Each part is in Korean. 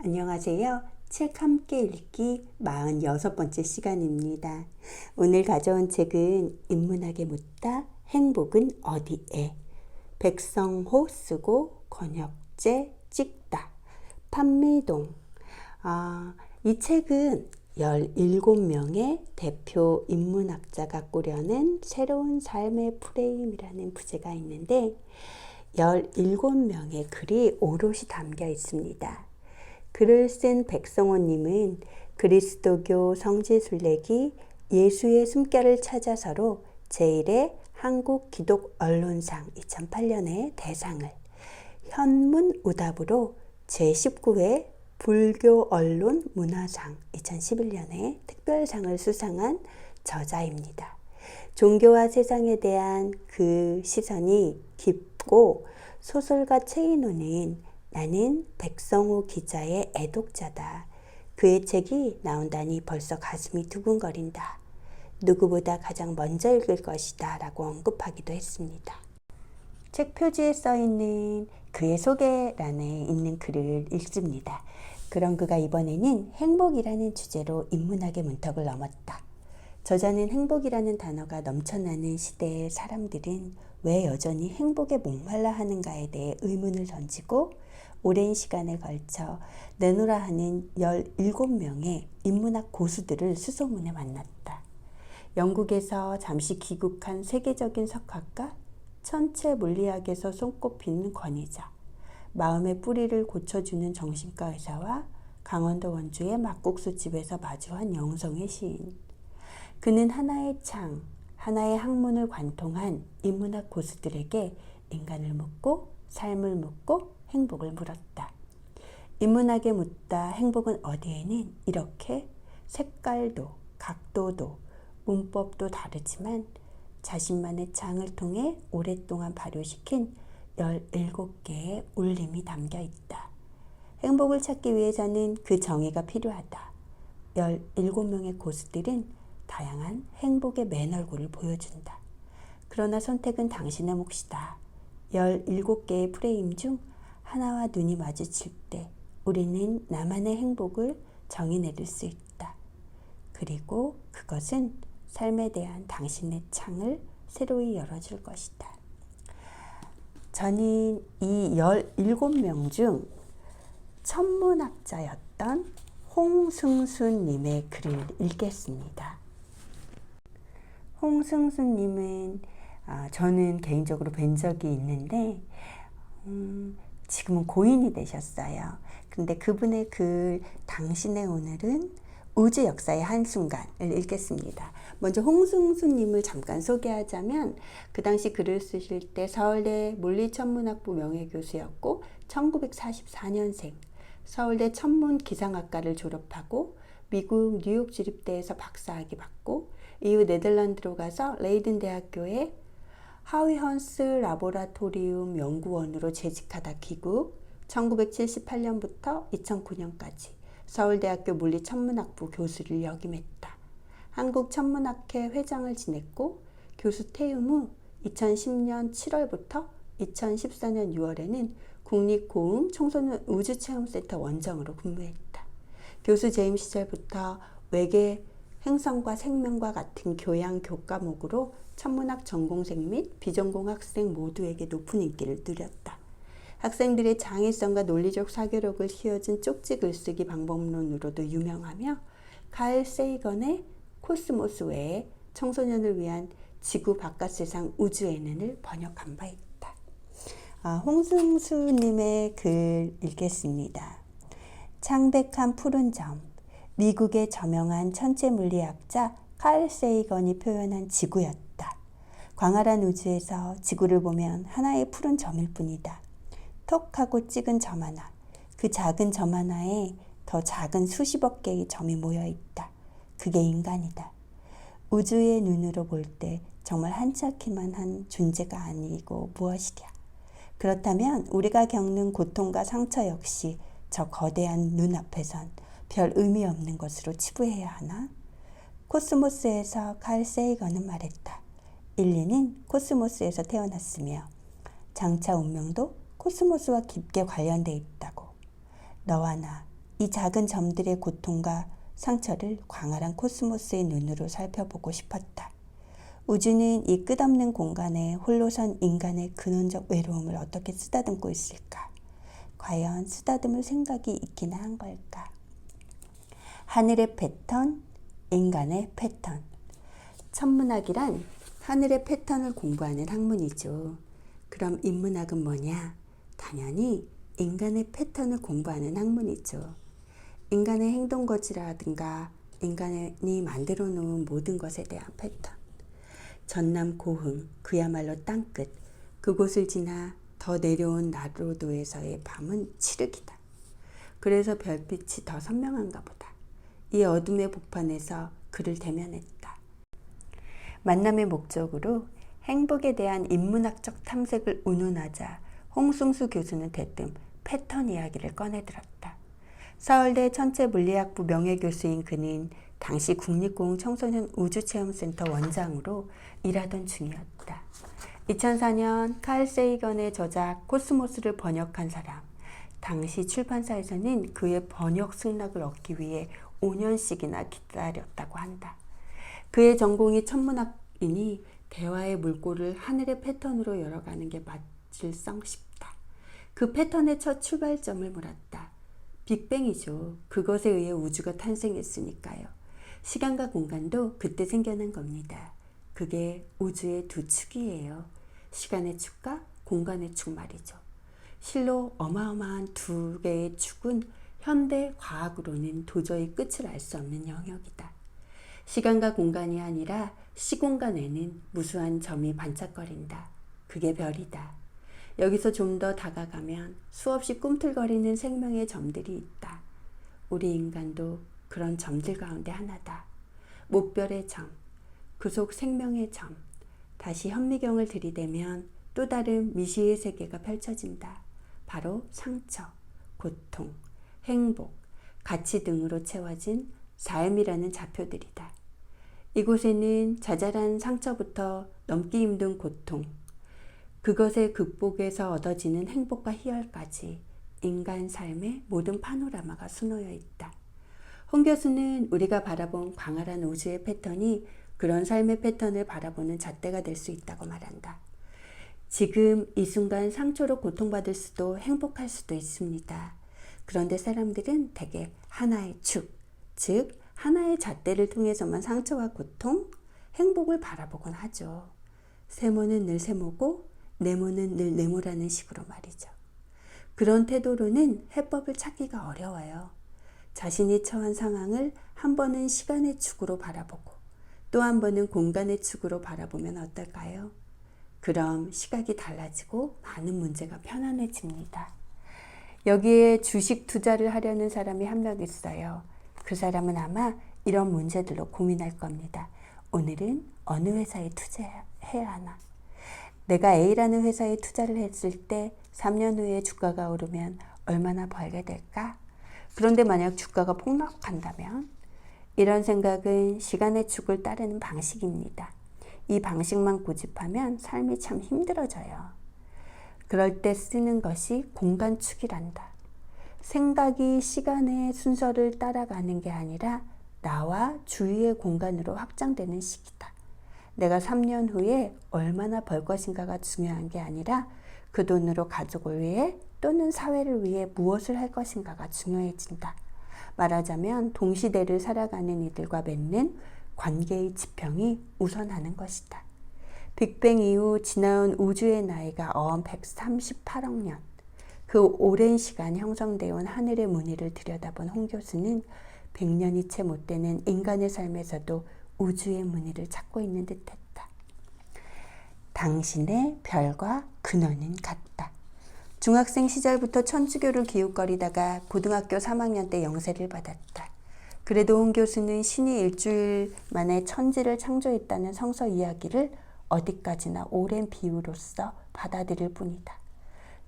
안녕하세요. 책 함께 읽기 46번째 시간입니다. 오늘 가져온 책은 인문학에 묻다 행복은 어디에? 백성호 쓰고 권혁재 찍다. 판미동. 이 책은 17명의 대표 인문학자가 꾸려낸 새로운 삶의 프레임이라는 부제가 있는데 17명의 글이 오롯이 담겨 있습니다. 글을 쓴 백성호님은 그리스도교 성지순례기 예수의 숨결을 찾아서로 제1회 한국기독언론상 2008년에 대상을, 현문우답으로 제19회 불교언론문화상 2011년에 특별상을 수상한 저자입니다. 종교와 세상에 대한 그 시선이 깊고 소설가 최인호는 나는 백성호 기자의 애독자다. 그의 책이 나온다니 벌써 가슴이 두근거린다. 누구보다 가장 먼저 읽을 것이다 라고 언급하기도 했습니다. 책 표지에 써있는 그의 소개란에 있는 글을 읽습니다. 그런 그가 이번에는 행복이라는 주제로 인문학의 문턱을 넘었다. 저자는 행복이라는 단어가 넘쳐나는 시대의 사람들은 왜 여전히 행복에 목말라 하는가에 대해 의문을 던지고 오랜 시간에 걸쳐 내노라 하는 17명의 인문학 고수들을 수소문에 만났다. 영국에서 잠시 귀국한 세계적인 석학가, 천체 물리학에서 손꼽히는 권위자, 마음의 뿌리를 고쳐주는 정신과 의사와 강원도 원주의 막국수집에서 마주한 영성의 시인. 그는 하나의 창, 하나의 학문을 관통한 인문학 고수들에게 인간을 묻고 삶을 묻고 행복을 물었다. 인문학에 묻다 행복은 어디에는 이렇게 색깔도 각도도 문법도 다르지만 자신만의 창을 통해 오랫동안 발효시킨 17개의 울림이 담겨 있다. 행복을 찾기 위해서는 그 정의가 필요하다. 17명의 고수들은 다양한 행복의 맨 얼굴을 보여준다. 그러나 선택은 당신의 몫이다. 17개의 프레임 중 하나와 눈이 마주칠 때 우리는 나만의 행복을 정의 내릴 수 있다. 그리고 그것은 삶에 대한 당신의 창을 새로이 열어줄 것이다. 저는 이 17명 중 천문학자였던 홍승수님의 글을 읽겠습니다. 홍승수님은 저는 개인적으로 뵌 적이 있는데 지금은 고인이 되셨어요. 근데 그분의 글 당신의 오늘은 우주 역사의 한순간을 읽겠습니다. 먼저 홍승수님을 잠깐 소개하자면 그 당시 글을 쓰실 때 서울대 물리천문학부 명예교수였고 1944년생, 서울대 천문기상학과를 졸업하고 미국 뉴욕 주립대에서 박사학위 받고 이후 네덜란드로 가서 레이든 대학교에 하위헌스 라보라토리움 연구원으로 재직하다 귀국, 1978년부터 2009년까지 서울대학교 물리천문학부 교수를 역임했다. 한국천문학회 회장을 지냈고 교수 퇴임 후 2010년 7월부터 2014년 6월에는 국립고흥 청소년 우주체험센터 원장으로 근무했다. 교수 재임 시절부터 외계 행성과 생명과 같은 교양 교과목으로 천문학 전공생 및 비전공 학생 모두에게 높은 인기를 누렸다. 학생들의 창의성과 논리적 사고력을 키워준 쪽지 글쓰기 방법론으로도 유명하며 칼 세이건의 코스모스 외에 청소년을 위한 지구 바깥 세상 우주에는을 번역한 바 있다. 홍승수님의 글 읽겠습니다. 창백한 푸른 점, 미국의 저명한 천체 물리학자 칼 세이건이 표현한 지구였다. 광활한 우주에서 지구를 보면 하나의 푸른 점일 뿐이다. 톡 하고 찍은 점 하나, 그 작은 점 하나에 더 작은 수십억 개의 점이 모여 있다. 그게 인간이다. 우주의 눈으로 볼 때 정말 한짝기만 한 존재가 아니고 무엇이랴. 그렇다면 우리가 겪는 고통과 상처 역시 저 거대한 눈 앞에선 별 의미 없는 것으로 치부해야 하나? 코스모스에서 칼 세이건은 말했다. 인류는 코스모스에서 태어났으며 장차 운명도 코스모스와 깊게 관련돼 있다고. 너와 나, 이 작은 점들의 고통과 상처를 광활한 코스모스의 눈으로 살펴보고 싶었다. 우주는 이 끝없는 공간에 홀로 선 인간의 근원적 외로움을 어떻게 쓰다듬고 있을까? 과연 쓰다듬을 생각이 있기나 한 걸까? 하늘의 패턴, 인간의 패턴. 천문학이란 하늘의 패턴을 공부하는 학문이죠. 그럼 인문학은 뭐냐? 당연히 인간의 패턴을 공부하는 학문이죠. 인간의 행동 거지라든가 인간이 만들어 놓은 모든 것에 대한 패턴. 전남 고흥, 그야말로 땅끝, 그곳을 지나 더 내려온 나로도에서의 밤은 칠흑이다. 그래서 별빛이 더 선명한가 보다. 이 어둠의 복판에서 그를 대면했다. 만남의 목적으로 행복에 대한 인문학적 탐색을 운운하자 홍승수 교수는 대뜸 패턴 이야기를 꺼내들었다. 서울대 천체물리학부 명예교수인 그는 당시 국립고흥 청소년 우주체험센터 원장으로 일하던 중이었다. 2004년 칼 세이건의 저작 코스모스를 번역한 사람. 당시 출판사에서는 그의 번역 승낙을 얻기 위해 5년씩이나 기다렸다고 한다. 그의 전공이 천문학이니 대화의 물꼬를 하늘의 패턴으로 열어가는 게 맞을성 싶다. 그 패턴의 첫 출발점을 물었다. 빅뱅이죠. 그것에 의해 우주가 탄생했으니까요. 시간과 공간도 그때 생겨난 겁니다. 그게 우주의 두 축이에요. 시간의 축과 공간의 축 말이죠. 실로 어마어마한 두 개의 축은 현대 과학으로는 도저히 끝을 알 수 없는 영역이다. 시간과 공간이 아니라 시공간에는 무수한 점이 반짝거린다. 그게 별이다. 여기서 좀 더 다가가면 수없이 꿈틀거리는 생명의 점들이 있다. 우리 인간도 그런 점들 가운데 하나다. 목별의 점, 그 속 생명의 점. 다시 현미경을 들이대면 또 다른 미시의 세계가 펼쳐진다. 바로 상처, 고통, 행복, 가치 등으로 채워진 삶이라는 좌표들이다. 이곳에는 자잘한 상처부터 넘기 힘든 고통, 그것의 극복에서 얻어지는 행복과 희열까지 인간 삶의 모든 파노라마가 수놓여 있다. 홍 교수는 우리가 바라본 광활한 우주의 패턴이 그런 삶의 패턴을 바라보는 잣대가 될 수 있다고 말한다. 지금 이 순간 상처로 고통받을 수도 행복할 수도 있습니다. 그런데 사람들은 대개 하나의 축, 즉 하나의 잣대를 통해서만 상처와 고통, 행복을 바라보곤 하죠. 세모는 늘 세모고 네모는 늘 네모라는 식으로 말이죠. 그런 태도로는 해법을 찾기가 어려워요. 자신이 처한 상황을 한 번은 시간의 축으로 바라보고 또 한 번은 공간의 축으로 바라보면 어떨까요? 그럼 시각이 달라지고 많은 문제가 편안해집니다. 여기에 주식 투자를 하려는 사람이 한 명 있어요. 그 사람은 아마 이런 문제들로 고민할 겁니다. 오늘은 어느 회사에 투자해야 하나? 내가 A라는 회사에 투자를 했을 때 3년 후에 주가가 오르면 얼마나 벌게 될까? 그런데 만약 주가가 폭락한다면? 이런 생각은 시간의 축을 따르는 방식입니다. 이 방식만 고집하면 삶이 참 힘들어져요. 그럴 때 쓰는 것이 공간축이란다. 생각이 시간의 순서를 따라가는 게 아니라 나와 주위의 공간으로 확장되는 시기다. 내가 3년 후에 얼마나 벌 것인가가 중요한 게 아니라 그 돈으로 가족을 위해 또는 사회를 위해 무엇을 할 것인가가 중요해진다. 말하자면 동시대를 살아가는 이들과 맺는 관계의 지평이 우선하는 것이다. 빅뱅 이후 지나온 우주의 나이가 어언 138억 년. 그 오랜 시간 형성되어 온 하늘의 무늬를 들여다본 홍 교수는 100년이 채 못 되는 인간의 삶에서도 우주의 무늬를 찾고 있는 듯했다. 당신의 별과 근원은 같다. 중학생 시절부터 천주교를 기웃거리다가 고등학교 3학년 때 영세를 받았다. 그래도 홍 교수는 신이 일주일 만에 천지를 창조했다는 성서 이야기를 어디까지나 오랜 비유로서 받아들일 뿐이다.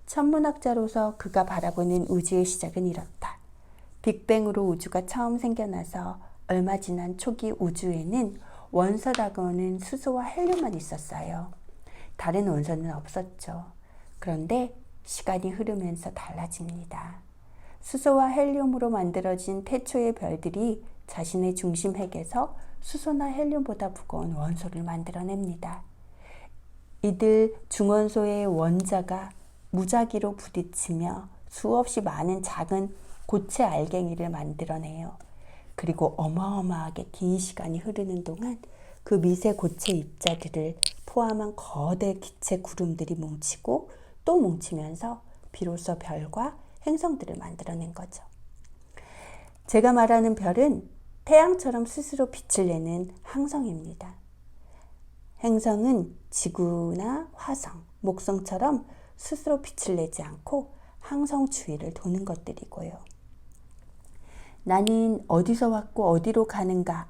천문학자로서 그가 바라보는 우주의 시작은 이렇다. 빅뱅으로 우주가 처음 생겨나서 얼마 지난 초기 우주에는 원소라고는 수소와 헬륨만 있었어요. 다른 원소는 없었죠. 그런데 시간이 흐르면서 달라집니다. 수소와 헬륨으로 만들어진 태초의 별들이 자신의 중심 핵에서 수소나 헬륨보다 무거운 원소를 만들어냅니다. 이들 중원소의 원자가 무작위로 부딪히며 수없이 많은 작은 고체 알갱이를 만들어내요. 그리고 어마어마하게 긴 시간이 흐르는 동안 그 미세 고체 입자들을 포함한 거대 기체 구름들이 뭉치고 또 뭉치면서 비로소 별과 행성들을 만들어낸 거죠. 제가 말하는 별은 태양처럼 스스로 빛을 내는 항성입니다. 행성은 지구나 화성, 목성처럼 스스로 빛을 내지 않고 항성 주위를 도는 것들이고요. 나는 어디서 왔고 어디로 가는가?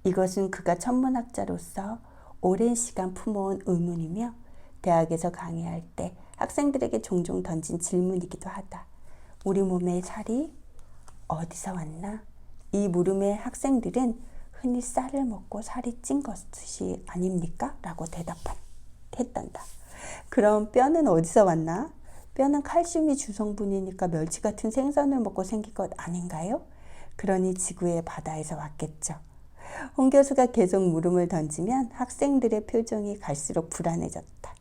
이것은 그가 천문학자로서 오랜 시간 품어온 의문이며 대학에서 강의할 때 학생들에게 종종 던진 질문이기도 하다. 우리 몸의 살이 어디서 왔나? 이 물음에 학생들은 흔히 쌀을 먹고 살이 찐 것이 아닙니까? 라고 대답했단다. 그럼 뼈는 어디서 왔나? 뼈는 칼슘이 주성분이니까 멸치 같은 생선을 먹고 생긴 것 아닌가요? 그러니 지구의 바다에서 왔겠죠. 홍 교수가 계속 물음을 던지면 학생들의 표정이 갈수록 불안해졌다.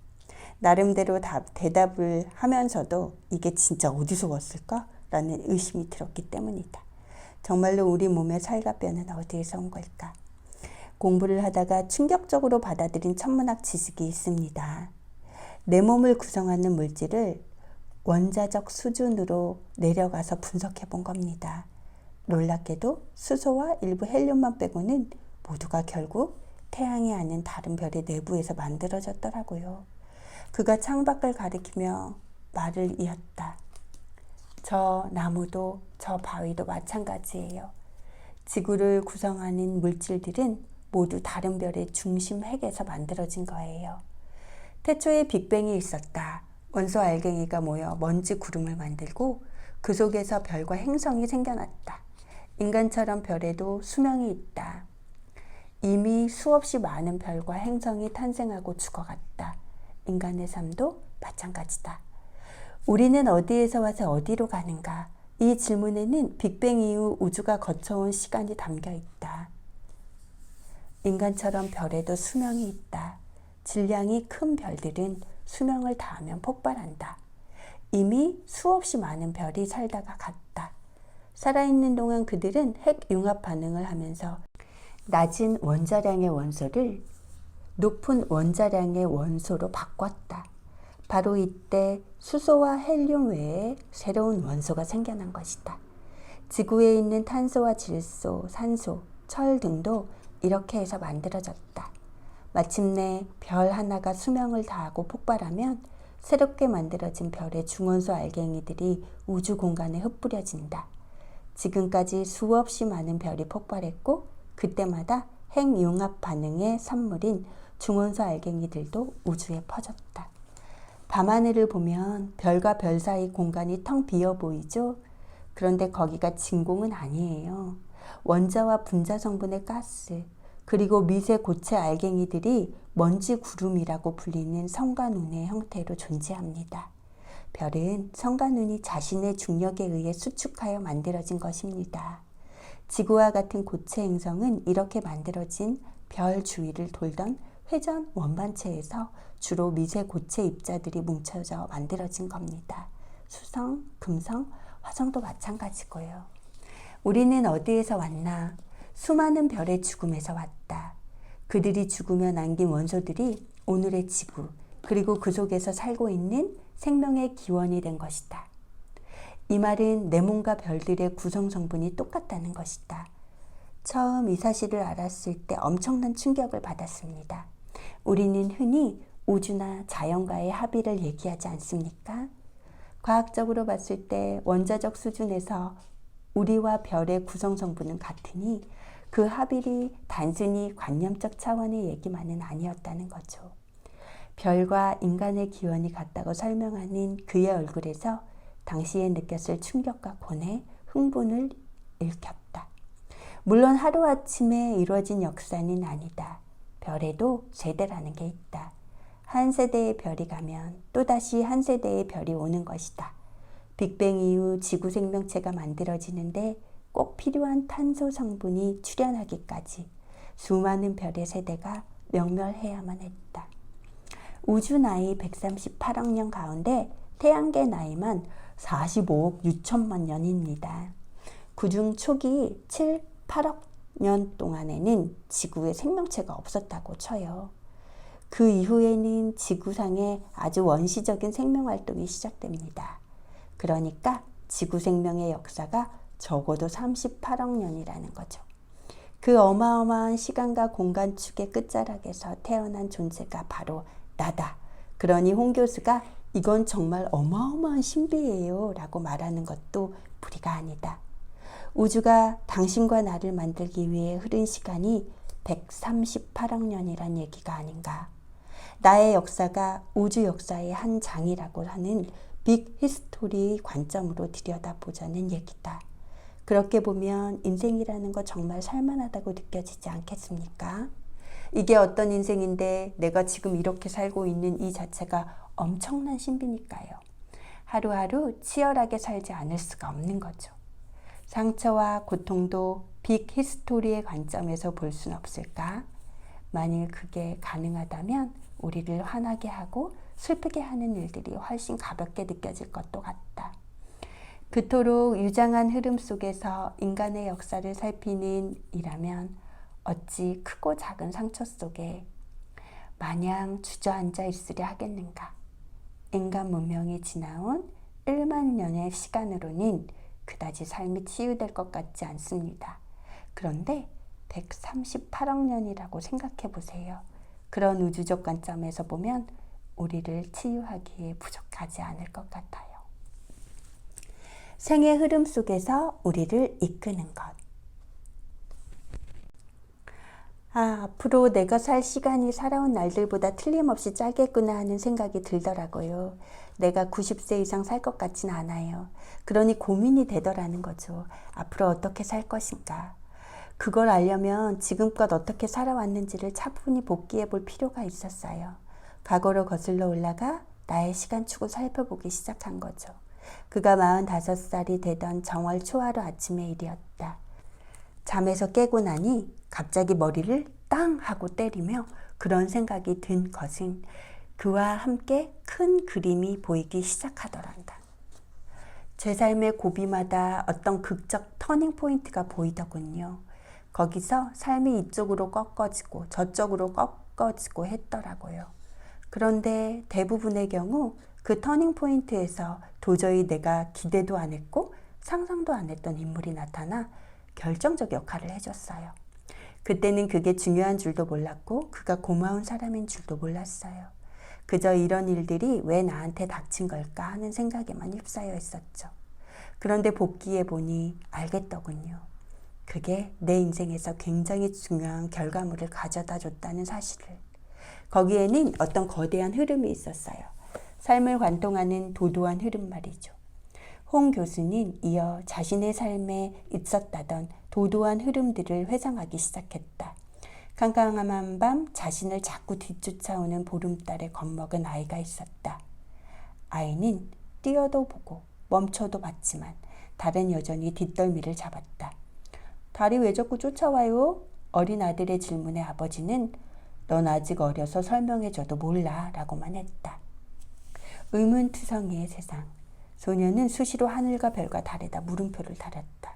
나름대로 대답을 하면서도 이게 진짜 어디서 왔을까? 라는 의심이 들었기 때문이다. 정말로 우리 몸의 살과 뼈는 어디에서 온 걸까? 공부를 하다가 충격적으로 받아들인 천문학 지식이 있습니다. 내 몸을 구성하는 물질을 원자적 수준으로 내려가서 분석해 본 겁니다. 놀랍게도 수소와 일부 헬륨만 빼고는 모두가 결국 태양이 아닌 다른 별의 내부에서 만들어졌더라고요. 그가 창밖을 가리키며 말을 이었다. 저 나무도 저 바위도 마찬가지예요. 지구를 구성하는 물질들은 모두 다른 별의 중심 핵에서 만들어진 거예요. 태초에 빅뱅이 있었다. 원소 알갱이가 모여 먼지 구름을 만들고 그 속에서 별과 행성이 생겨났다. 인간처럼 별에도 수명이 있다. 이미 수없이 많은 별과 행성이 탄생하고 죽어갔다. 인간의 삶도 마찬가지다. 우리는 어디에서 와서 어디로 가는가? 이 질문에는 빅뱅 이후 우주가 거쳐온 시간이 담겨 있다. 인간처럼 별에도 수명이 있다. 질량이 큰 별들은 수명을 다하면 폭발한다. 이미 수없이 많은 별이 살다가 갔다. 살아있는 동안 그들은 핵 융합 반응을 하면서 낮은 원자량의 원소를 높은 원자량의 원소로 바꿨다. 바로 이때 수소와 헬륨 외에 새로운 원소가 생겨난 것이다. 지구에 있는 탄소와 질소, 산소, 철 등도 이렇게 해서 만들어졌다. 마침내 별 하나가 수명을 다하고 폭발하면 새롭게 만들어진 별의 중원소 알갱이들이 우주 공간에 흩뿌려진다. 지금까지 수없이 많은 별이 폭발했고 그때마다 핵융합 반응의 산물인 중원소 알갱이들도 우주에 퍼졌다. 밤하늘을 보면 별과 별 사이 공간이 텅 비어 보이죠? 그런데 거기가 진공은 아니에요. 원자와 분자 성분의 가스, 그리고 미세 고체 알갱이들이 먼지 구름이라고 불리는 성간운의 형태로 존재합니다. 별은 성간운이 자신의 중력에 의해 수축하여 만들어진 것입니다. 지구와 같은 고체 행성은 이렇게 만들어진 별 주위를 돌던 회전 원반체에서 주로 미세 고체 입자들이 뭉쳐져 만들어진 겁니다. 수성, 금성, 화성도 마찬가지고요. 우리는 어디에서 왔나? 수많은 별의 죽음에서 왔다. 그들이 죽으며 남긴 원소들이 오늘의 지구, 그리고 그 속에서 살고 있는 생명의 기원이 된 것이다. 이 말은 내 몸과 별들의 구성 성분이 똑같다는 것이다. 처음 이 사실을 알았을 때 엄청난 충격을 받았습니다. 우리는 흔히 우주나 자연과의 합의를 얘기하지 않습니까? 과학적으로 봤을 때 원자적 수준에서 우리와 별의 구성 성분은 같으니 그 합의이 단순히 관념적 차원의 얘기만은 아니었다는 거죠. 별과 인간의 기원이 같다고 설명하는 그의 얼굴에서 당시에 느꼈을 충격과 고뇌, 흥분을 일켰다. 물론 하루아침에 이루어진 역사는 아니다. 별에도 세대라는 게 있다. 한 세대의 별이 가면 또다시 한 세대의 별이 오는 것이다. 빅뱅 이후 지구 생명체가 만들어지는데 꼭 필요한 탄소 성분이 출현하기까지 수많은 별의 세대가 명멸해야만 했다. 우주 나이 138억 년 가운데 태양계 나이만 45억 6천만 년입니다. 그중 초기 7, 8억 년 동안에는 지구에 생명체가 없었다고 쳐요. 그 이후에는 지구상에 아주 원시적인 생명활동이 시작됩니다. 그러니까 지구 생명의 역사가 적어도 38억 년이라는 거죠. 그 어마어마한 시간과 공간 축의 끝자락에서 태어난 존재가 바로 나다. 그러니 홍 교수가 이건 정말 어마어마한 신비예요 라고 말하는 것도 무리가 아니다. 우주가 당신과 나를 만들기 위해 흐른 시간이 138억 년이란 얘기가 아닌가. 나의 역사가 우주 역사의 한 장이라고 하는 빅 히스토리 관점으로 들여다보자는 얘기다. 그렇게 보면 인생이라는 거 정말 살만하다고 느껴지지 않겠습니까? 이게 어떤 인생인데 내가 지금 이렇게 살고 있는 이 자체가 엄청난 신비니까요. 하루하루 치열하게 살지 않을 수가 없는 거죠. 상처와 고통도 빅 히스토리의 관점에서 볼 수는 없을까? 만일 그게 가능하다면 우리를 화나게 하고 슬프게 하는 일들이 훨씬 가볍게 느껴질 것도 같다. 그토록 유장한 흐름 속에서 인간의 역사를 살피는 이라면 어찌 크고 작은 상처 속에 마냥 주저앉아 있으려 하겠는가. 인간 문명이 지나온 1만 년의 시간으로는 그다지 삶이 치유될 것 같지 않습니다. 그런데 138억 년이라고 생각해 보세요. 그런 우주적 관점에서 보면 우리를 치유하기에 부족하지 않을 것 같아요. 생의 흐름 속에서 우리를 이끄는 것. 앞으로 내가 살 시간이 살아온 날들보다 틀림없이 짧겠구나 하는 생각이 들더라고요. 내가 90세 이상 살 것 같지는 않아요. 그러니 고민이 되더라는 거죠. 앞으로 어떻게 살 것인가. 그걸 알려면 지금껏 어떻게 살아왔는지를 차분히 복기해 볼 필요가 있었어요. 과거로 거슬러 올라가 나의 시간축을 살펴보기 시작한 거죠. 그가 45살이 되던 정월 초하루 아침의 일이었다. 잠에서 깨고 나니 갑자기 머리를 땅 하고 때리며 그런 생각이 든 것은 그와 함께 큰 그림이 보이기 시작하더란다. 제 삶의 고비마다 어떤 극적 터닝 포인트가 보이더군요. 거기서 삶이 이쪽으로 꺾어지고 저쪽으로 꺾어지고 했더라고요. 그런데 대부분의 경우 그 터닝 포인트에서 도저히 내가 기대도 안 했고 상상도 안 했던 인물이 나타나 결정적 역할을 해줬어요. 그때는 그게 중요한 줄도 몰랐고 그가 고마운 사람인 줄도 몰랐어요. 그저 이런 일들이 왜 나한테 닥친 걸까 하는 생각에만 휩싸여 있었죠. 그런데 복귀해 보니 알겠더군요. 그게 내 인생에서 굉장히 중요한 결과물을 가져다 줬다는 사실을. 거기에는 어떤 거대한 흐름이 있었어요. 삶을 관통하는 도도한 흐름 말이죠. 홍 교수는 이어 자신의 삶에 있었다던 도도한 흐름들을 회상하기 시작했다. 캄캄한 밤 자신을 자꾸 뒤쫓아오는 보름달에 겁먹은 아이가 있었다. 아이는 뛰어도 보고 멈춰도 봤지만 달은 여전히 뒷덜미를 잡았다. 달이 왜 자꾸 쫓아와요? 어린 아들의 질문에 아버지는 넌 아직 어려서 설명해줘도 몰라 라고만 했다. 의문투성이의 세상. 소녀는 수시로 하늘과 별과 달에다 물음표를 달았다.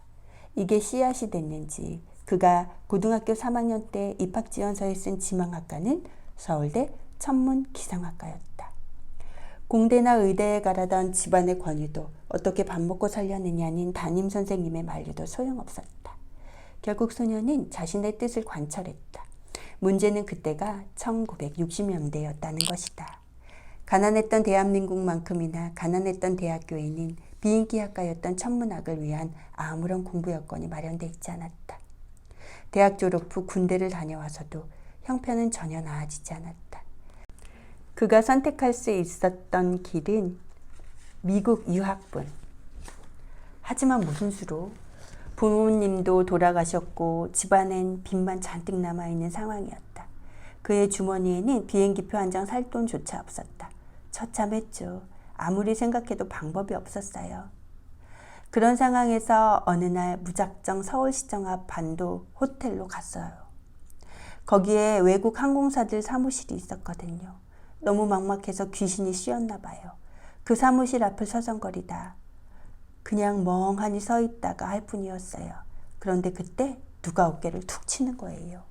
이게 씨앗이 됐는지 그가 고등학교 3학년 때 입학지원서에 쓴 지망학과는 서울대 천문기상학과였다. 공대나 의대에 가라던 집안의 권유도 어떻게 밥 먹고 살려느냐는 담임선생님의 만류도 소용없었다. 결국 소녀는 자신의 뜻을 관철했다. 문제는 그때가 1960년대였다는 것이다. 가난했던 대한민국만큼이나 가난했던 대학교에는 비인기학과였던 천문학을 위한 아무런 공부 여건이 마련돼 있지 않았다. 대학 졸업 후 군대를 다녀와서도 형편은 전혀 나아지지 않았다. 그가 선택할 수 있었던 길은 미국 유학뿐. 하지만 무슨 수로? 부모님도 돌아가셨고 집안엔 빚만 잔뜩 남아있는 상황이었다. 그의 주머니에는 비행기표 한 장 살 돈조차 없었다. 처참했죠. 아무리 생각해도 방법이 없었어요. 그런 상황에서 어느 날 무작정 서울시청 앞 반도 호텔로 갔어요. 거기에 외국 항공사들 사무실이 있었거든요. 너무 막막해서 귀신이 씌었나 봐요. 그 사무실 앞을 서성거리다 그냥 멍하니 서 있다가 할 뿐이었어요. 그런데 그때 누가 어깨를 툭 치는 거예요.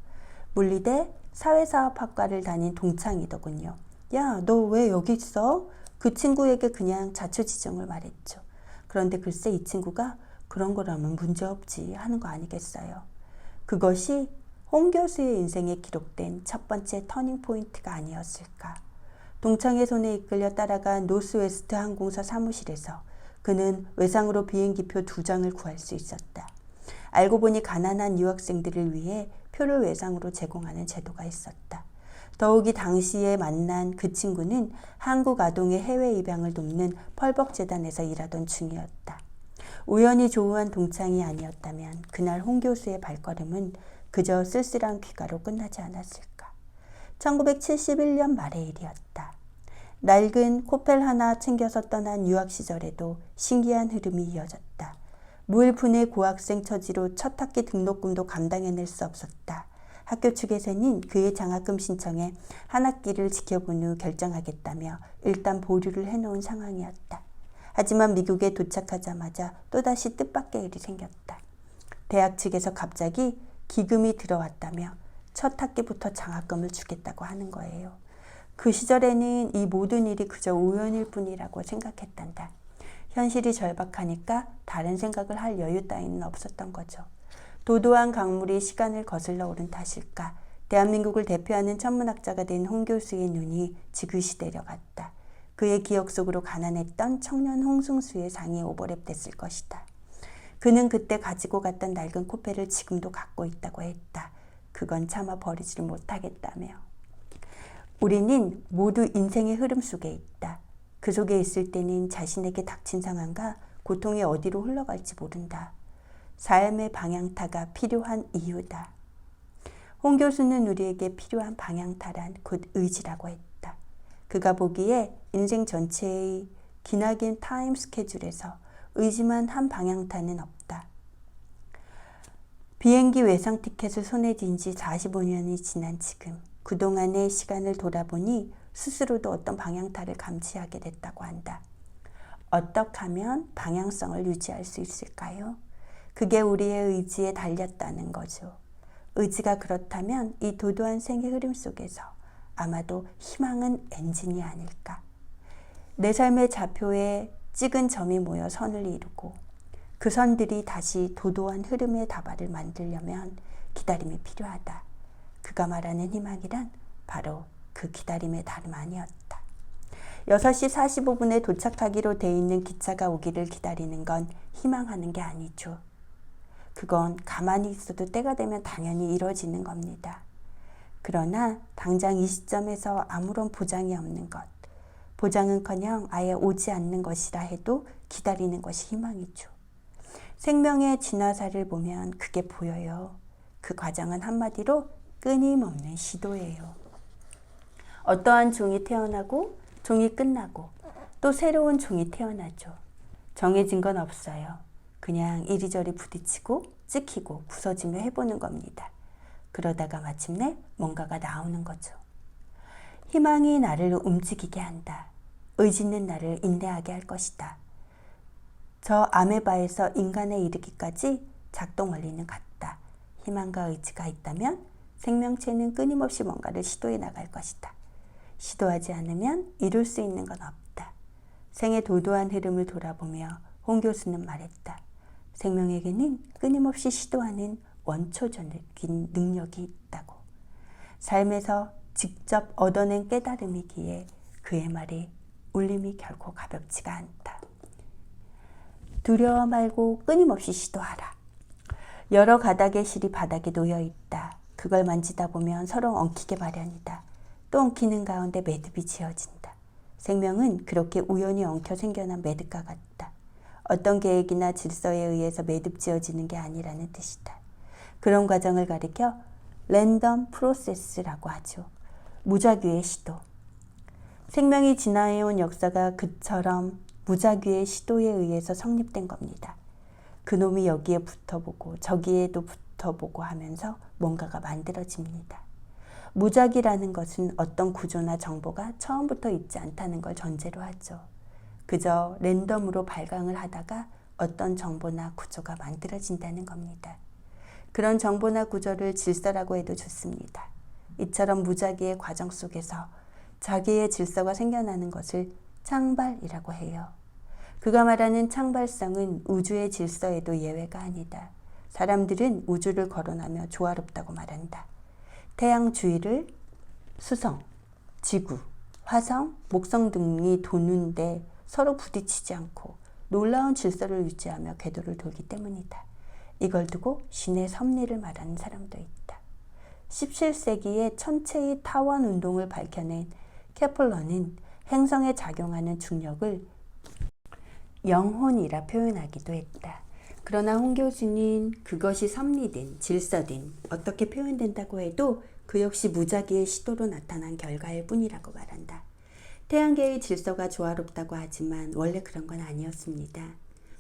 물리대 사회사업학과를 다닌 동창이더군요. 야, 너 왜 여기 있어? 그 친구에게 그냥 자초지종을 말했죠. 그런데 글쎄 이 친구가 그런 거라면 문제없지 하는 거 아니겠어요. 그것이 홍 교수의 인생에 기록된 첫 번째 터닝포인트가 아니었을까. 동창의 손에 이끌려 따라간 노스웨스트 항공사 사무실에서 그는 외상으로 비행기표 2장을 구할 수 있었다. 알고 보니 가난한 유학생들을 위해 표를 외상으로 제공하는 제도가 있었다. 더욱이 당시에 만난 그 친구는 한국 아동의 해외 입양을 돕는 펄벅재단에서 일하던 중이었다. 우연히 조우한 동창이 아니었다면 그날 홍 교수의 발걸음은 그저 쓸쓸한 귀가로 끝나지 않았을까. 1971년 말의 일이었다. 낡은 코펠 하나 챙겨서 떠난 유학 시절에도 신기한 흐름이 이어졌다. 무일푼의 고학생 처지로 첫 학기 등록금도 감당해낼 수 없었다. 학교 측에서는 그의 장학금 신청에 한 학기를 지켜본 후 결정하겠다며 일단 보류를 해놓은 상황이었다. 하지만 미국에 도착하자마자 또다시 뜻밖의 일이 생겼다. 대학 측에서 갑자기 기금이 들어왔다며 첫 학기부터 장학금을 주겠다고 하는 거예요. 그 시절에는 이 모든 일이 그저 우연일 뿐이라고 생각했단다. 현실이 절박하니까 다른 생각을 할 여유 따위는 없었던 거죠. 도도한 강물이 시간을 거슬러 오른 탓일까. 대한민국을 대표하는 천문학자가 된 홍 교수의 눈이 지그시 내려갔다. 그의 기억 속으로 가난했던 청년 홍승수의 상이 오버랩됐을 것이다. 그는 그때 가지고 갔던 낡은 코페를 지금도 갖고 있다고 했다. 그건 차마 버리지를 못하겠다며. 우리는 모두 인생의 흐름 속에 있다. 그 속에 있을 때는 자신에게 닥친 상황과 고통이 어디로 흘러갈지 모른다. 삶의 방향타가 필요한 이유다. 홍 교수는 우리에게 필요한 방향타란 곧 의지라고 했다. 그가 보기에 인생 전체의 기나긴 타임 스케줄에서 의지만 한 방향타는 없다. 비행기 외상 티켓을 손에 쥔 지 45년이 지난 지금 그동안의 시간을 돌아보니 스스로도 어떤 방향타를 감지하게 됐다고 한다. 어떻게 하면 방향성을 유지할 수 있을까요? 그게 우리의 의지에 달렸다는 거죠. 의지가 그렇다면 이 도도한 생의 흐름 속에서 아마도 희망은 엔진이 아닐까. 내 삶의 좌표에 찍은 점이 모여 선을 이루고 그 선들이 다시 도도한 흐름의 다발을 만들려면 기다림이 필요하다. 그가 말하는 희망이란 바로 그 기다림의 다름 아니었다. 6시 45분에 도착하기로 돼 있는 기차가 오기를 기다리는 건 희망하는 게 아니죠. 그건 가만히 있어도 때가 되면 당연히 이루어지는 겁니다. 그러나 당장 이 시점에서 아무런 보장이 없는 것, 보장은커녕 아예 오지 않는 것이라 해도 기다리는 것이 희망이죠. 생명의 진화사를 보면 그게 보여요. 그 과정은 한마디로 끊임없는 시도예요. 어떠한 종이 태어나고 종이 끝나고 또 새로운 종이 태어나죠. 정해진 건 없어요. 그냥 이리저리 부딪히고 찍히고 부서지며 해보는 겁니다. 그러다가 마침내 뭔가가 나오는 거죠. 희망이 나를 움직이게 한다. 의지는 나를 인내하게 할 것이다. 저 아메바에서 인간에 이르기까지 작동 원리는 같다. 희망과 의지가 있다면 생명체는 끊임없이 뭔가를 시도해 나갈 것이다. 시도하지 않으면 이룰 수 있는 건 없다. 생의 도도한 흐름을 돌아보며 홍 교수는 말했다. 생명에게는 끊임없이 시도하는 원초적인 능력이 있다고. 삶에서 직접 얻어낸 깨달음이기에 그의 말이 울림이 결코 가볍지가 않다. 두려워 말고 끊임없이 시도하라. 여러 가닥의 실이 바닥에 놓여 있다. 그걸 만지다 보면 서로 엉키게 마련이다. 또 엉키는 가운데 매듭이 지어진다. 생명은 그렇게 우연히 엉켜 생겨난 매듭과 같다. 어떤 계획이나 질서에 의해서 매듭 지어지는 게 아니라는 뜻이다. 그런 과정을 가리켜 랜덤 프로세스라고 하죠. 무작위의 시도. 생명이 진화해온 역사가 그처럼 무작위의 시도에 의해서 성립된 겁니다. 그놈이 여기에 붙어보고 저기에도 붙어보고 하면서 뭔가가 만들어집니다. 무작위라는 것은 어떤 구조나 정보가 처음부터 있지 않다는 걸 전제로 하죠. 그저 랜덤으로 발광을 하다가 어떤 정보나 구조가 만들어진다는 겁니다. 그런 정보나 구조를 질서라고 해도 좋습니다. 이처럼 무작위의 과정 속에서 자기의 질서가 생겨나는 것을 창발이라고 해요. 그가 말하는 창발성은 우주의 질서에도 예외가 아니다. 사람들은 우주를 거론하며 조화롭다고 말한다. 태양 주위를 수성, 지구, 화성, 목성 등이 도는데 서로 부딪히지 않고 놀라운 질서를 유지하며 궤도를 돌기 때문이다. 이걸 두고 신의 섭리를 말하는 사람도 있다. 17세기에 천체의 타원 운동을 밝혀낸 케플러는 행성에 작용하는 중력을 영혼이라 표현하기도 했다. 그러나 홍 교수는 그것이 섭리든 질서든 어떻게 표현된다고 해도 그 역시 무작위의 시도로 나타난 결과일 뿐이라고 말한다. 태양계의 질서가 조화롭다고 하지만 원래 그런 건 아니었습니다.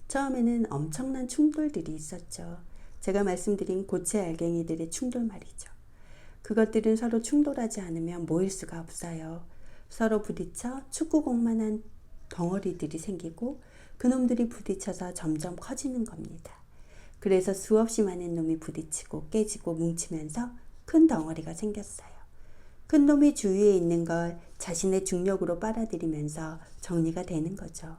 처음에는 엄청난 충돌들이 있었죠. 제가 말씀드린 고체 알갱이들의 충돌 말이죠. 그것들은 서로 충돌하지 않으면 모일 수가 없어요. 서로 부딪혀 축구공만한 덩어리들이 생기고 그놈들이 부딪혀서 점점 커지는 겁니다. 그래서 수없이 많은 놈이 부딪히고 깨지고 뭉치면서 큰 덩어리가 생겼어요. 큰 놈이 주위에 있는 걸 자신의 중력으로 빨아들이면서 정리가 되는 거죠.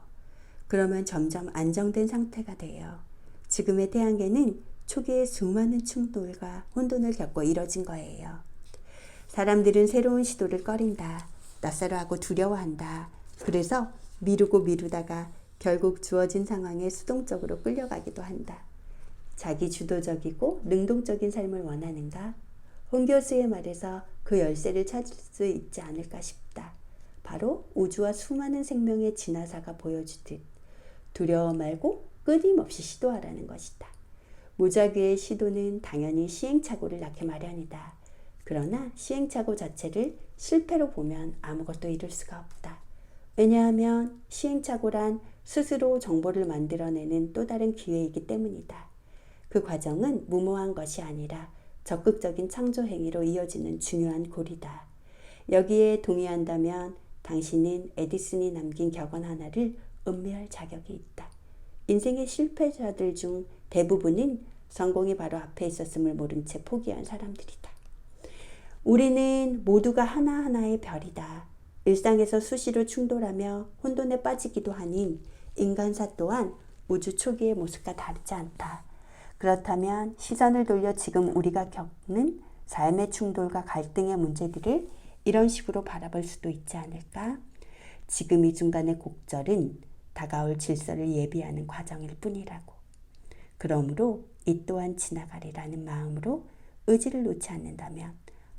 그러면 점점 안정된 상태가 돼요. 지금의 태양계는 초기에 수많은 충돌과 혼돈을 겪고 이뤄진 거예요. 사람들은 새로운 시도를 꺼린다. 낯설어하고 두려워한다. 그래서 미루고 미루다가 결국 주어진 상황에 수동적으로 끌려가기도 한다. 자기 주도적이고 능동적인 삶을 원하는가? 홍 교수의 말에서 그 열쇠를 찾을 수 있지 않을까 싶다. 바로 우주와 수많은 생명의 진화사가 보여주듯 두려워 말고 끊임없이 시도하라는 것이다. 무작위의 시도는 당연히 시행착오를 낳게 마련이다. 그러나 시행착오 자체를 실패로 보면 아무것도 이룰 수가 없다. 왜냐하면 시행착오란 스스로 정보를 만들어내는 또 다른 기회이기 때문이다. 그 과정은 무모한 것이 아니라 적극적인 창조 행위로 이어지는 중요한 고리다. 여기에 동의한다면 당신은 에디슨이 남긴 격언 하나를 음미할 자격이 있다. 인생의 실패자들 중 대부분은 성공이 바로 앞에 있었음을 모른 채 포기한 사람들이다. 우리는 모두가 하나하나의 별이다. 일상에서 수시로 충돌하며 혼돈에 빠지기도 하니 인간사 또한 우주 초기의 모습과 다르지 않다. 그렇다면 시선을 돌려 지금 우리가 겪는 삶의 충돌과 갈등의 문제들을 이런 식으로 바라볼 수도 있지 않을까? 지금 이 중간의 곡절은 다가올 질서를 예비하는 과정일 뿐이라고. 그러므로 이 또한 지나가리라는 마음으로 의지를 놓지 않는다면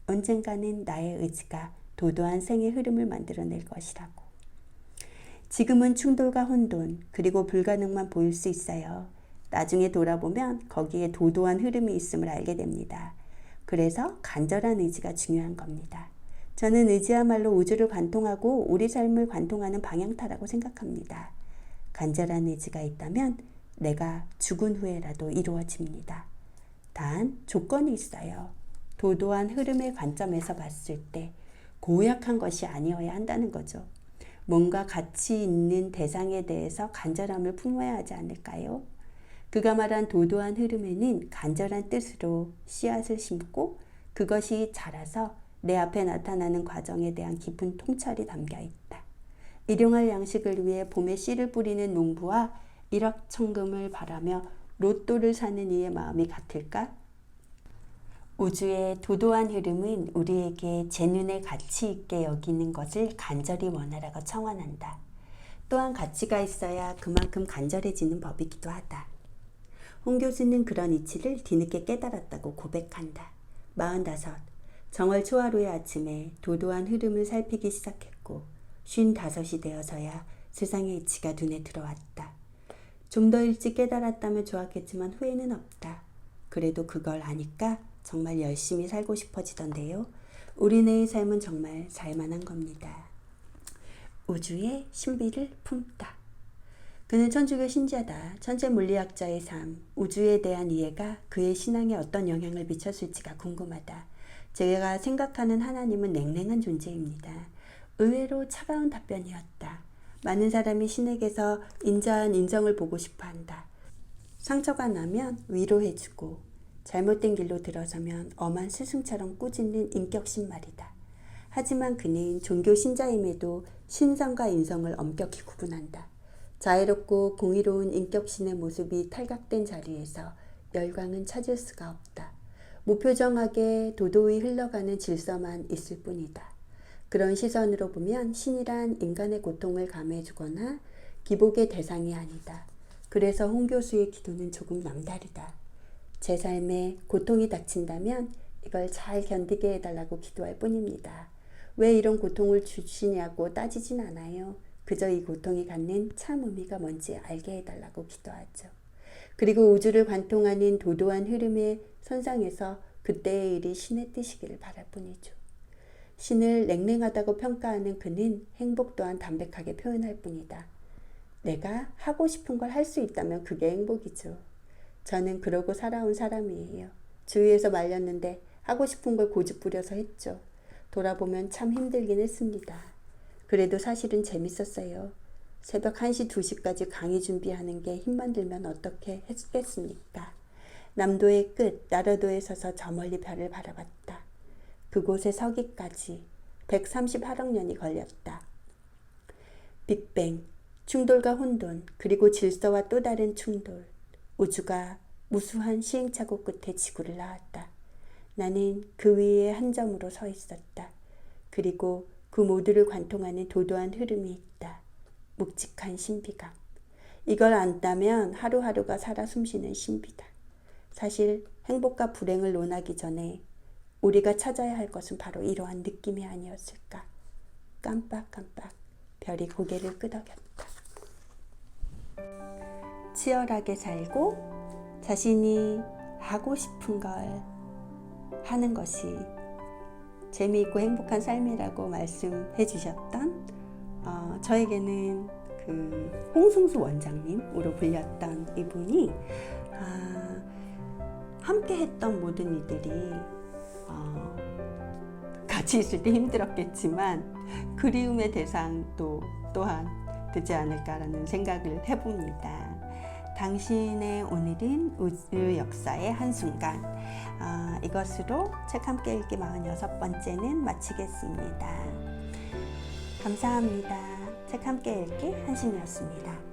언젠가는 나의 의지가 도도한 생의 흐름을 만들어낼 것이라고. 지금은 충돌과 혼돈 그리고 불가능만 보일 수 있어요. 나중에 돌아보면 거기에 도도한 흐름이 있음을 알게 됩니다. 그래서 간절한 의지가 중요한 겁니다. 저는 의지야말로 우주를 관통하고 우리 삶을 관통하는 방향타라고 생각합니다. 간절한 의지가 있다면 내가 죽은 후에라도 이루어집니다. 단 조건이 있어요. 도도한 흐름의 관점에서 봤을 때 고약한 것이 아니어야 한다는 거죠. 뭔가 가치 있는 대상에 대해서 간절함을 품어야 하지 않을까요? 그가 말한 도도한 흐름에는 간절한 뜻으로 씨앗을 심고 그것이 자라서 내 앞에 나타나는 과정에 대한 깊은 통찰이 담겨 있다. 일용할 양식을 위해 봄에 씨를 뿌리는 농부와 일확천금을 바라며 로또를 사는 이의 마음이 같을까? 우주의 도도한 흐름은 우리에게 제 눈에 가치 있게 여기는 것을 간절히 원하라고 청원한다. 또한 가치가 있어야 그만큼 간절해지는 법이기도 하다. 홍 교수는 그런 이치를 뒤늦게 깨달았다고 고백한다. 45. 정월 초하루의 아침에 도도한 흐름을 살피기 시작했고 55이 되어서야 세상의 이치가 눈에 들어왔다. 좀 더 일찍 깨달았다면 좋았겠지만 후회는 없다. 그래도 그걸 아니까 정말 열심히 살고 싶어지던데요. 우리네의 삶은 정말 살만한 겁니다. 우주의 신비를 품다. 그는 천주교 신자다. 천체 물리학자의 삶, 우주에 대한 이해가 그의 신앙에 어떤 영향을 미쳤을지가 궁금하다. 제가 생각하는 하나님은 냉랭한 존재입니다. 의외로 차가운 답변이었다. 많은 사람이 신에게서 인자한 인정을 보고 싶어 한다. 상처가 나면 위로해주고 잘못된 길로 들어서면 엄한 스승처럼 꾸짖는 인격신 말이다. 하지만 그는 종교 신자임에도 신성과 인성을 엄격히 구분한다. 자애롭고 공의로운 인격신의 모습이 탈각된 자리에서 열광은 찾을 수가 없다. 무표정하게 도도히 흘러가는 질서만 있을 뿐이다. 그런 시선으로 보면 신이란 인간의 고통을 감해주거나 기복의 대상이 아니다. 그래서 홍 교수의 기도는 조금 남다르다. 제 삶에 고통이 닥친다면 이걸 잘 견디게 해달라고 기도할 뿐입니다. 왜 이런 고통을 주시냐고 따지진 않아요. 그저 이 고통이 갖는 참 의미가 뭔지 알게 해달라고 기도하죠. 그리고 우주를 관통하는 도도한 흐름의 선상에서 그때의 일이 신의 뜻이기를 바랄 뿐이죠. 신을 냉랭하다고 평가하는 그는 행복 또한 담백하게 표현할 뿐이다. 내가 하고 싶은 걸 할 수 있다면 그게 행복이죠. 저는 그러고 살아온 사람이에요. 주위에서 말렸는데 하고 싶은 걸 고집부려서 했죠. 돌아보면 참 힘들긴 했습니다. 그래도 사실은 재밌었어요. 새벽 1시, 2시까지 강의 준비하는 게 힘만 들면 어떻게 했겠습니까? 남도의 끝, 나라도에 서서 저 멀리 별을 바라봤다. 그곳에 서기까지 138억 년이 걸렸다. 빅뱅, 충돌과 혼돈, 그리고 질서와 또 다른 충돌. 우주가 무수한 시행착오 끝에 지구를 낳았다. 나는 그 위에 한 점으로 서 있었다. 그리고 그 모두를 관통하는 도도한 흐름이 있다. 묵직한 신비감. 이걸 안다면 하루하루가 살아 숨쉬는 신비다. 사실 행복과 불행을 논하기 전에 우리가 찾아야 할 것은 바로 이러한 느낌이 아니었을까. 깜빡깜빡 별이 고개를 끄덕였다. 치열하게 살고 자신이 하고 싶은 걸 하는 것이 재미있고 행복한 삶이라고 말씀해 주셨던 저에게는 그 홍승수 원장님으로 불렸던 이분이 함께 했던 모든 이들이 같이 있을 때 힘들었겠지만 그리움의 대상도 또한 되지 않을까라는 생각을 해봅니다. 당신의 오늘은 우주 역사의 한순간, 이것으로 책 함께 읽기 46번째는 마치겠습니다. 감사합니다. 책 함께 읽기 한심이었습니다.